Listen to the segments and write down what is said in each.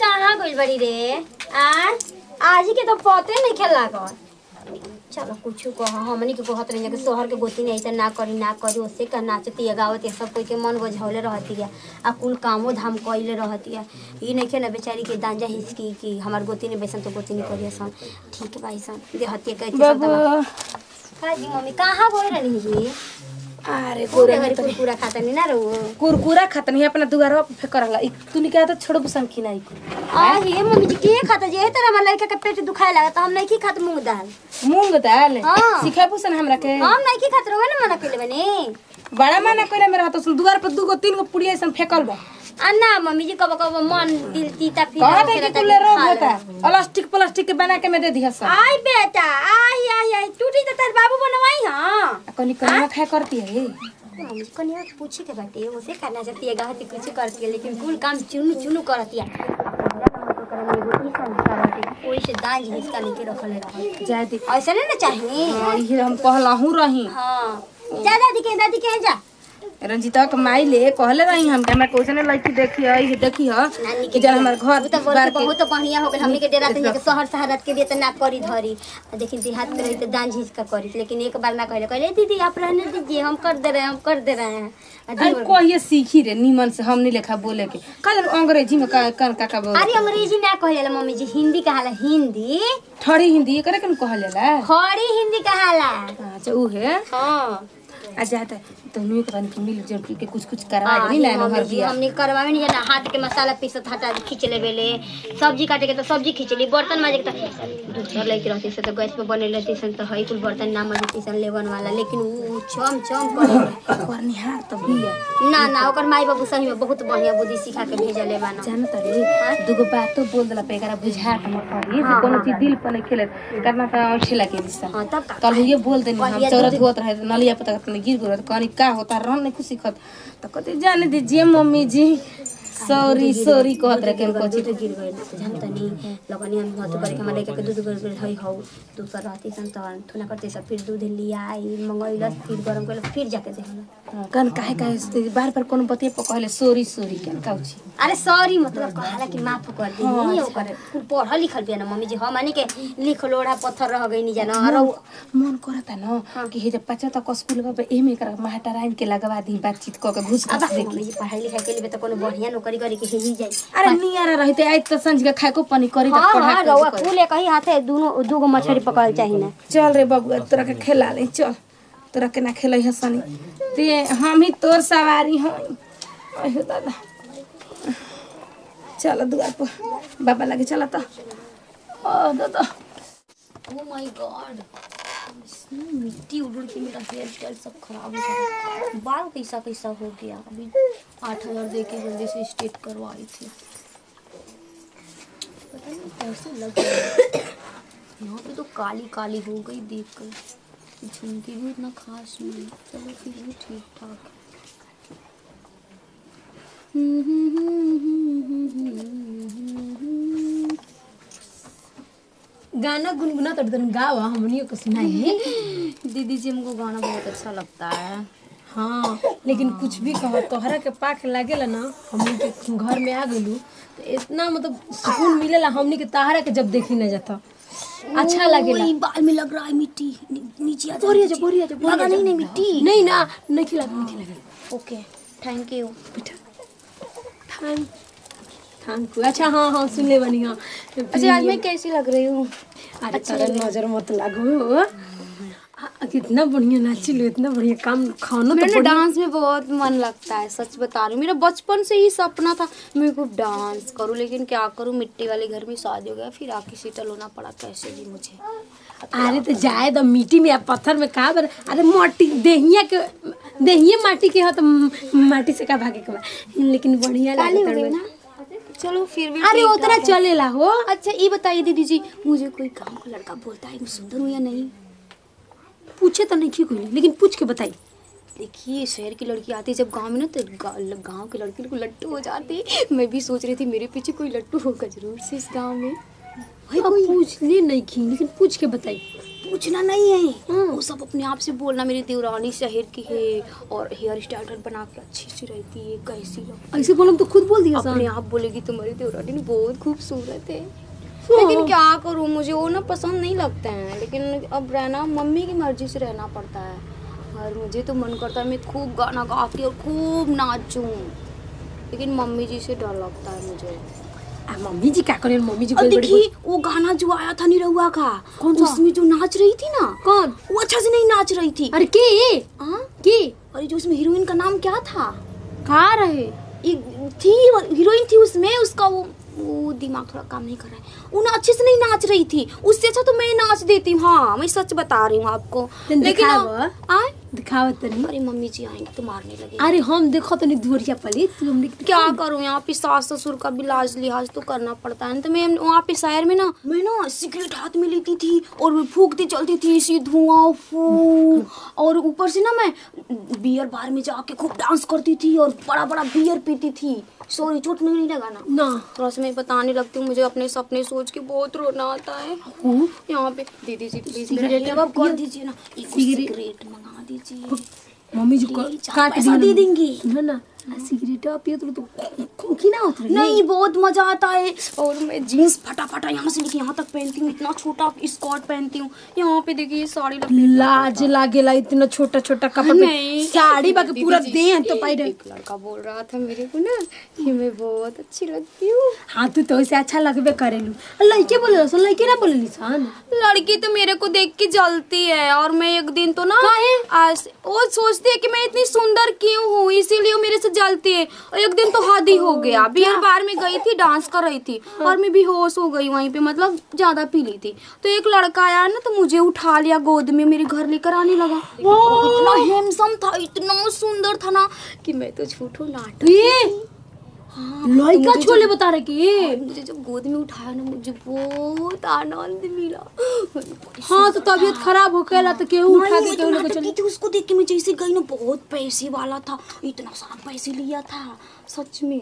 कहाँ गइल बड़ी रे? आज ही के तो पते नहीं खेल लागल। चलो कुछ कह हमनी के कहत रही कि शहर के गोती नहीं ऐसा ना करी उससे का नाचती है गावती है सब कोई के मन बझौले रहती है आ कुल कामो धाम कइले रहती है। ई नहीं के ना बेचारी के दांजा हिचकी कि हमार गोती ने बैसन तो गोती नहीं करिए सन ठीक बाई सन देहती कहती सन का जी मम्मी कहाँ गई रही जी? अरे कुरकुरा खाता नहीं ना रहो कुरकुरा खाता नहीं अपना दुआरवा पे फेंक रहला तू निका तो छोड़ बुसन की नहीं ये मम्मी जी के खाता जे तेरा हमर लड़का के पेट दुखाए लगा त हम नहीं की खात मूंग दाल सिखा बुसन हमरा के हम नहीं की खात रहो ना मना कइले बनी बड़ा मना कइले मेरा तो दुआर पे 2 गो 3 गो पुड़िया ऐसन फेंकल बा अन्ना मम्मी जी कब कब मन दिल तीता फिर कहत है कि कुले रोग होता प्लास्टिक के बना के में दे दिया सब आई बेटा आई टूटी तो तेरे बाबू बनवाई हां कनी कनी खा करती है मम्मी कनिया पूछे के बाटे उसे करना चाहती है गाहती कुछ करती है लेकिन कुल काम चुनु करती है कोई से दांज हिसका लेके रखले रह जाए दी ऐसा नहीं ना चाहिए हां ये हम कहलाहू रही हां जा दादी के जा रंजीता के माई ले कहले रही हम हमरा कोसने लड़की देखी ह कि जन हमर घर तो बार बहुत बढ़िया हो गेल हमनी के डेरा तनी के शहर के लिए त ना करी धरी लेकिन देहात में रही तो दांज हिसका करी लेकिन एक बार ना कहले दीदी आप रहने दीजिए हम कर दे रहे हैं अरे कहिए सीखी रे निमन से हम नहीं लेखा बोले के कल अंग्रेजी में का बोले अरे अंग्रेजी ना कहले मम्मी जी हिंदी कहाला हिंदी ठड़ी हिंदी करे के कहलेला खड़ी हिंदी कहाला अच्छा उ है हां आ जाता तो न्यू के पानी मिल जब के कुछ करवा नहीं ना घर दिया हमनी करवावे नहीं ना हाथ के मसाला पीसत हटा खींच लेबेले सब्जी काटे के तो सब्जी खींच ली बर्तन माजे के तो दूसरा लेके रहती से तो गैस पे बने रहती सन तो हई कुल बर्तन ना माजे सन लेवन वाला लेकिन उ चम करे करनिहार तो बिया ना ओकर माई बाबू सही में बहुत बढ़िया बुद्धि सिखा के भेजले बाना जानत रे दुगो बात तो बोल देला पेकरा बुझा के मत पड़ी से कोनो चीज दिल पर नहीं खेले करना तो ठेला के दिशा हां तब कल ये बोल देनी हम जरूरत होत रहे नलिया पता गिर गुरत कनी का होता रन नहीं खुशी खत तो कहते जाने दीजिए मम्मी जी सॉरी कहत रहे के कोची तो गिर गइल जानता नहीं लगनी हम मत करे हमारे लेके दूध गिर हई हो दूसरा रहती सन तो थोना करते सब फिर दूध लिया आई मंगइलस फिर गरम कइल फिर जाके देखला कन काहे बार कोन बतिया पकले सॉरी के काउची अरे सॉरी मतलब कहला कि माफ कर दी नहीं ओकर पढ़ल लिखल बिया ना मम्मी जी हमनी के लिख लोड़ा पत्थर रह गई नहीं जाना और मन करता न कि हे जब 75 का स्कूल में एमे कर महाटाराइन के लगवा दी बातचीत क के घुस दे मम्मी जी पढ़ाई लिखाई के लिए तो कोनो बढ़िया नौकरी करे के ही जाई अरे नियारा रहते आज तो संज के खाए को पानी करी त पढ़ा के रवा फूले कहीं हाथे दूगो मछली पकड़ चाहिए ना चल रे बबुआ तोरा के खेला ले चल तोरा के ना खेलै हसनी ते हम ही तोर सवारी हई अहो दादा चल दुआर पर बाबा लगे चला तो ओ दादा ओ माय गॉड मिट्टी उड़ के मेरा हेयर स्टाइल सब खराब हो गया बाल कैसा हो गया अभी 8000 दे के जल्दी से स्ट्रेट करवाई थी पता नहीं कैसे लग रहा यहाँ पे तो काली हो गई देख कर झुमकी भी इतना खास नहीं चलो फिर भी ठीक ठाक गाना गुनगुना तो गावा हमनियों को सुनाइए दीदी जी हमको गाना बहुत अच्छा लगता है हाँ लेकिन कुछ भी कहो तोहरा के पाक लागेला ना हमनी के घर में आ गलू तो इतना मतलब सुकून मिलेला हमनी के ताहरा के जब देखी न जाता अच्छा लगेला बाल में लग रहा है मिट्टी नीचे आ बोरिया जा लगा नहीं मिट्टी नहीं ना नहीं खिला ओके थैंक यू बेटा थैंक यू अच्छा हाँ सुन ले बनी हाँ अच्छा आज मैं कैसी लग रही हूँ अरे तेरा नजर मत लागो कितना बढ़िया नाची लो इतना बढ़िया काम खाना तो डांस में बहुत मन लगता है सच बता रही हूँ मेरा बचपन से ही सपना था मैं खूब डांस करूँ लेकिन क्या करूँ मिट्टी वाले घर में शादी हो गया फिर आके सेटल होना पड़ा कैसे भी मुझे अरे तो जाए तो मिट्टी में पत्थर में का अरे माटी देहिया माटी के हो तो माटी से का भागे के लेकिन बढ़िया लगे ना चलो फिर भी अरे उतना चलेला हो अच्छा ये बताइए दीदी जी मुझे कोई गाँव का लड़का बोलता है मैं सुंदर हूँ या नहीं पूछे तो नहीं कोई लेकिन पूछ के बताइए देखिए शहर की लड़की आती है जब गांव में ना तो गांव की लड़की को लट्टू हो जाती मैं भी सोच रही थी मेरे पीछे कोई लट्टू होगा जरूर से इस गांव में भाई पूछ ले नहीं की लेकिन पूछ के बताइए पूछना नहीं है, वो सब अपने आप से बोलना मेरी देवरानी शहर की है और हेयर स्टाइल बना के अच्छी सी रहती है, कैसी लगती ऐसे बोलो तो खुद बोल दिया है। अपने आप बोलेगी तुम्हारी देवरानी बहुत खूबसूरत है। लेकिन क्या करूँ, मुझे वो ना पसंद नहीं लगते हैं, लेकिन अब रहना मम्मी की मर्जी से रहना पड़ता है। और मुझे तो मन करता है मैं खूब गाना गा के और खूब नाचूं, लेकिन मम्मी जी से डर लगता है मुझे। मम्मी जी क्या करें, मम्मी जी और देखिए वो गाना जो आया था निरहुआ का, कौन सा? उसमें जो नाच रही थी ना, कौन? वो अच्छा से नहीं नाच रही थी। अरे के हाँ? के अरे जो उसमें हीरोइन का नाम क्या था? कहाँ रहे? थी हीरोइन थी उसमें, उसका वो दिमाग थोड़ा काम नहीं कर रहा है, वो ना अच्छे से नहीं नाच रही थी। उससे अच्छा तो मैं नाच देती हूँ। हाँ मैं सच बता रही हूँ आपको। लेकिन दिखावा तनी। अरे मम्मी जी आएंगे तो मारने लगे। अरे हम देखो तो नहीं धुरिया पले तू हमने क्या करूँ, यहाँ पे सास ससुर का भी लाज लिहाज तो करना पड़ता है। तो मैं वहाँ पे शहर में ना, मैं ना सिगरेट हाथ में लेती थी और फूकती चलती थी इसी धुआं फू, और ऊपर से ना मैं बियर बार में जाके खूब डांस करती थी और बड़ा बड़ा बियर पीती थी। सॉरी चोट नहीं लगा ना? थोड़ा सा मैं बताने लगती हूँ, मुझे अपने सपने सोच के बहुत रोना आता है। यहाँ पे दीदी जी प्लीज सिगरेट कर दीजिए ना, सिगरेट मंगा दीजिए। मम्मी जी को काट पैसा दे देंगे। सुनो ना, सिगरेट पियो तो खोखी ना उतरे नहीं, बहुत मजा आता है। और मैं जीन्स फटा यहाँ से लेके यहाँ तक पहनती हूँ, इतना छोटा स्कर्ट पहनती हूँ। यहाँ पे देखिए साड़ी लाज लागेला, इतना छोटा छोटा कपड़ा नहीं, साड़ी बाकी पूरा देह तो पाई रहे। एक लड़का बोल रहा था मेरे को ना कि मैं बहुत अच्छी लगती हूँ। हाँ तू तो ऐसे अच्छा लगबे करेलू। लड़के बोले लड़के ना बोले सन, लड़की तो मेरे को देख के जलती है। और मैं एक दिन तो ना वो सोचती है कि मैं इतनी सुंदर क्यों हूँ, इसीलिए वो मेरे से जलती है। और एक दिन तो हद ही हो गया, बियर बार में गई थी, डांस कर रही थी और मैं बेहोश हो गई वहीं पे, मतलब ज्यादा पी ली थी। तो एक लड़का आया ना तो मुझे उठा लिया गोद में, मेरे घर लेकर आने लगा। इतना हैंडसम था, इतना सुंदर था ना कि मैं तो झूठो नाटक। लड़का छोले बता रहे कि मुझे जब गोद में उठाया ना मुझे बहुत आनंद मिला। हाँ तो तबीयत खराब हो गया तो केहू उठा के केहू लेके चले। उसको देख के मैं जैसे गई ना, बहुत पैसे वाला था, इतना सारा पैसे लिया था सच में,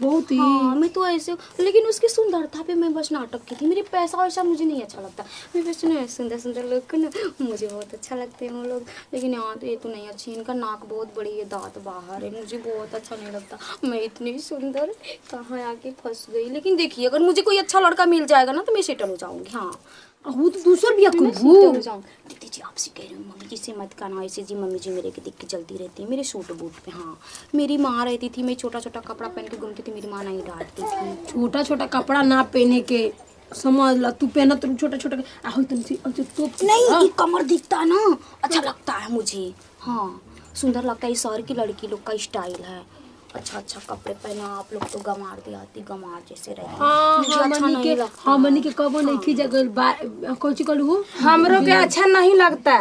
बहुत ही। हाँ मैं तो ऐसे, लेकिन उसकी सुंदरता पे मैं बस नाटक की थी। मेरे पैसा वैसा मुझे नहीं अच्छा लगता, मैं बस ना सुंदर सुंदर लोग को ना मुझे बहुत अच्छा लगते हैं वो लोग। लेकिन यहाँ तो ये तो नहीं अच्छी, इनका नाक बहुत बड़ी है, दांत बाहर है, मुझे बहुत अच्छा नहीं लगता। मैं इतनी सुंदर कहाँ आके फंस गई। लेकिन देखिए अगर मुझे कोई अच्छा लड़का मिल जाएगा ना तो मैं सेटल हो जाऊंगी। हाँ वो तो दूसर भी सेटल हो जाऊँ। दीदी जी आपसे कह रही हूँ, मम्मी जी से मत कहना ऐसे जी, मम्मी जी मेरे के देख के चलती रहती है मेरे सूट बूट पे। हाँ मेरी माँ रहती थी, मैं छोटा छोटा कपड़ा पहन के घूमती थी, मेरी माँ नहीं डांटती थी। छोटा छोटा कपड़ा ना पहने के, समझ ला तू पहना तो छोटा छोटा आहो तुमसे तो नहीं, ये कमर दिखता है ना, अच्छा लगता है मुझे। हाँ सुंदर लगता है, ये शहर की लड़की लोग का स्टाइल है। अच्छा अच्छा कपड़े पहना, आप लोग तो गंवार दियाती गंवार जैसे रहती। हाँ मुझे अच्छा नहीं लगता। हाँ मनी के कबो नहीं खी जगह कोची कलू हमरो के अच्छा नहीं लगता।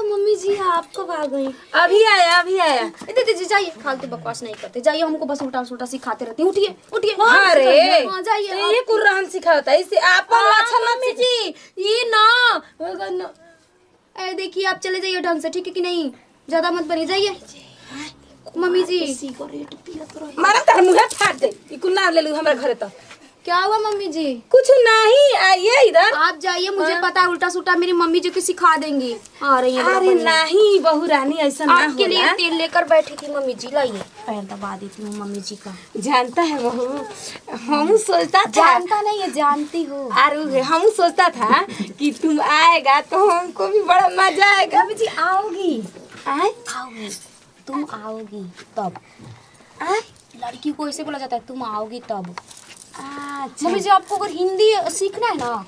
मम्मी जी आप कब आ गई? अभी आया। दीदी जी जाइए, फालतू बकवास नहीं करते, जाइए, हमको बस उल्टा सुल्टा सिखाते रहती हैं। उठिए उठिए। अरे हाँ जाइए। तो ये कुरान सिखाता है इसे आप मम्मी जी ये ना, देखिए आप चले जाइए ढंग से, ठीक है कि नहीं? ज्यादा मत बनिए, जाइए। मम्मी जी सिगरेट पियत रही। मारा तार मुंह फाड़ दे, ई कुल ना ले लू हमरा घरे तो। क्या हुआ मम्मी जी? कुछ नहीं, आइए इधर। आप जाइए, मुझे पता है उल्टा सुल्टा मेरी मम्मी जी को सिखा देंगी। आ रही है। अरे नहीं बहू रानी ऐसा ना होला। आपके लिए तेल लेकर बैठी थी मम्मी जी, लाइए। पैर दबा देती हूँ मम्मी जी का। जानता है बहू, हम सोचता था। जानता नहीं है, जानती हूँ। अरे हम सोचता था कि तुम आएगा तो हमको भी बड़ा मजा आएगा। मम्मी जी आओगी? आओगी, तुम आओगी तब। लड़की को ऐसे बोला जाता है, तुम आओगी तब। अच्छा मम्मी जी आपको अगर हिंदी सीखना है ना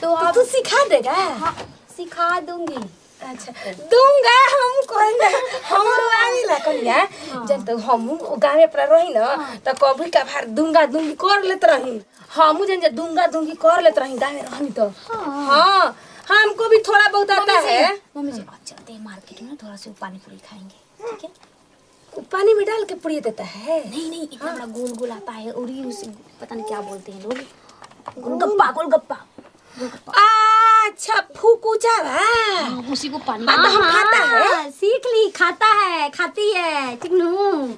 तो आप तू सिखा देगा? हाँ, सिखा दूंगी। अच्छा दूंगा, हम कोई ना हमरो आवेला कनिया। जब तक हम गाँव में अपना रही ना तो कभी कभार दूंगा दूंगी कर लेत रही। हम जन दूंगा दूंगी कर लेत रही गाँव में रहनी तो। हाँ हमको भी थोड़ा बहुत आता है। मम्मी जी आज चलते हैं मार्केट में, थोड़ा सा पानी पूरी खाएंगे, ठीक है? पानी में डाल के पुड़िया देता है? नहीं इतना बड़ा गोल गोल आता है, और ये उसे पता नहीं क्या बोलते हैं लोग, गोलगप्पा। गोलगप्पा अच्छा फूकूचा उसी को पानी हम खाता है। सीख ली, खाता है, खाती है, ठीक नू।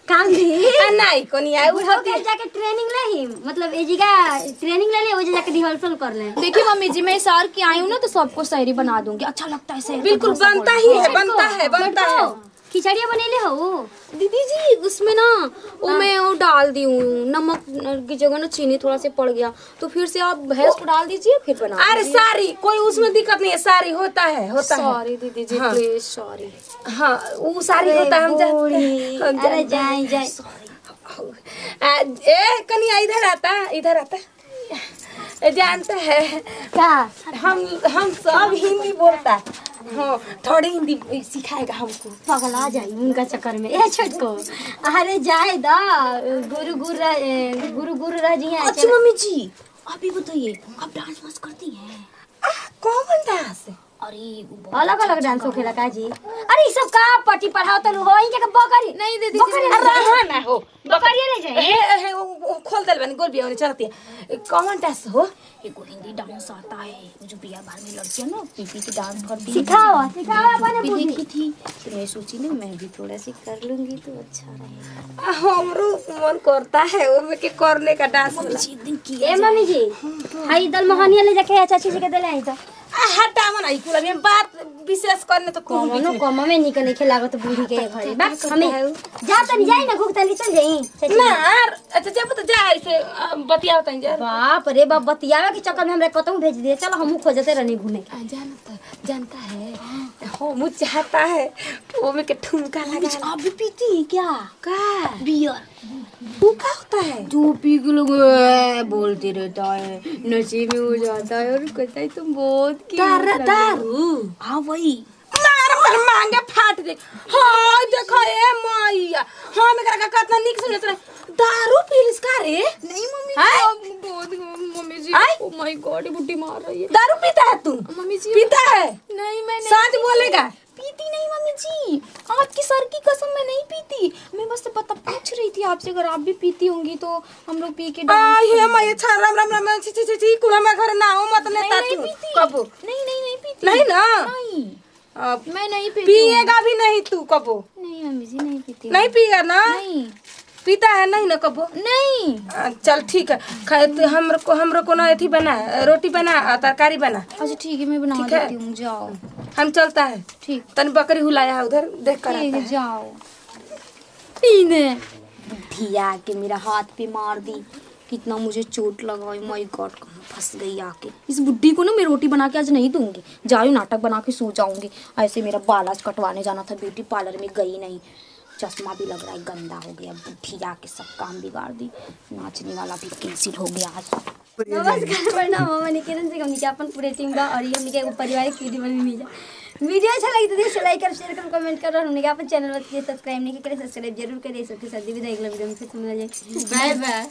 काम दी नहीं कोनिया उ बुढ़ऊ के जाके ट्रेनिंग ले ही मतलब ए जगह ट्रेनिंग ले ले ओ जाके रिहर्सल कर ले। देखिए मम्मी जी, मैं शहर की आई हूँ ना तो सबको शायरी बना दूंगी। अच्छा लगता है शहर। बिल्कुल बनता ही है, बनता है, बनता है। खिचड़िया बनेले हो दीदी जी, उसमें ना वो मैं वो डाल दी हूँ, नमक की जगह ना चीनी थोड़ा से पड़ गया, तो फिर से आप भैंस को डाल दीजिए फिर बना। अरे सारी कोई उसमें दिक्कत नहीं है, सारी होता है, होता है। सॉरी दीदी जी, प्लीज सॉरी। हाँ वो सारी होता है, हम अरे जाए जाए ए कनिया इधर आता, इधर आता। जानते हैं का हम सब हिंदी बोलता है। हाँ थोड़ी हिंदी सिखाएगा हमको। पगला जाई उनका चक्कर में ए छोटको। अरे जाए दा गुरु रह जी हैं। अच्छा मम्मी जी, आप ये बताइए, आप डांस वांस करती हैं? कौन डांस? अरे अलग अलग डांस होखेला का जी? अरे ई सब का पट्टी पढ़ाओ तो हो ही के बकरी नहीं दीदी बकरी रहा ना हो बकरिया रह जाए। हे वो खोल दल बनी गोल बिया वाली चलती है। कौन डांस हो? एगो हिंदी डांस आता है, जो बिया बार में लड़कियां ना पीपी की डांस करती है। सिखाओ अपने भी देखी थी तो मैं सोची ना मैं भी थोड़ा सी कर लूंगी तो अच्छा रहेगा। हमरो मन करता है वो में के करने का डांस। एक दिन किया ए मम्मी जी हाई दल मोहनिया ले जाके चाची जी के दे आई तो हटा मना ई कुल में बात विशेष करने तो कौन कमनो कम में निकल नहीं लागत बूढ़ी के घरे बस हमें जा तनी जाई ना घुक तनी चल जाई चाची। ना अच्छा जब तो जा ऐसे बतियाओ तनी जा। बाप रे बाप बतियावे के चक्कर में हमरा कतहु भेज दिए। चलो हमहू खोजते रहनी घूमे जानता है हो मुझ चाहता है वो में के ठुमका लगा। आप भी पीती हैं क्या? का बियर वो का होता है? जो पी के लोग बोलते रहता है, नशे में हो जाता है और कहता है तुम बहुत दारू। हाँ वही मार मांगे फाट दे। हां देखो ए मैया हम एकरा का कितना निक से रहे। दारू पीलिस का रे? नहीं मम्मी हाय? बहुत mummy ji, hi? Oh my god, ये बुड्ढी मार रही है। दारू पीता है तू? मम्मी जी पीता है? नहीं मैं नहीं सच बोलेगा? पीती नहीं मम्मी जी, आपकी सर की कसम मैं नहीं पीती। मैं बस पता पूछ रही थी आपसे, अगर आप भी पीती होंगी तो हम लोग पी के आ हे मैया छा राम राम राम छी छी छी कुला में घर ना हो मत ने नहीं तू पीती। कबो नहीं पीती। नहीं ना नहीं अब मैं नहीं पीती। पिएगा भी नहीं तू कबो? नहीं मम्मी जी नहीं पीती। नहीं पिएगा ना? नहीं पीता है नहीं ना कबो? नहीं। चल ठीक है खाए तो हमरो को ना एथी बना रोटी बना तरकारी बना। अच्छा ठीक है, मैं बना ठीक है। देती हूँ, जाओ। हम चलता है ठीक तन बकरी हुलाया है उधर देख कर ठीक आता है, है। जाओ। पीने बुद्धिया के मेरा हाथ पे मार दी, कितना मुझे चोट लगा। माय गॉड, कहाँ फंस गई आके। इस बुड्ढी को ना मैं रोटी बना के आज नहीं दूंगी, जाऊँ नाटक बना के सो जाऊंगी। ऐसे मेरा बाल आज कटवाने जाना था, ब्यूटी पार्लर में गई नहीं, चश्मा भी लग रहा है गंदा हो गया। बुढ़िया के सब काम बिगाड़ दी, नाचने वाला भी कैंसिल हो गया आज। नमस्कार प्रणाम हम किरण से हमनी के अपन पूरे टीम बा और ये हमनी के एगो पारिवारिक वीडियो बनने जा। वीडियो अच्छा लगी तो दिल लाइक कर शेयर कर कमेंट कर और हमनी के अपन चैनल पर सब्सक्राइब नहीं करे, सब्सक्राइब जरूर करें। सबके साथ विदाई अगला वीडियो में फिर मिल जाए। Bye bye.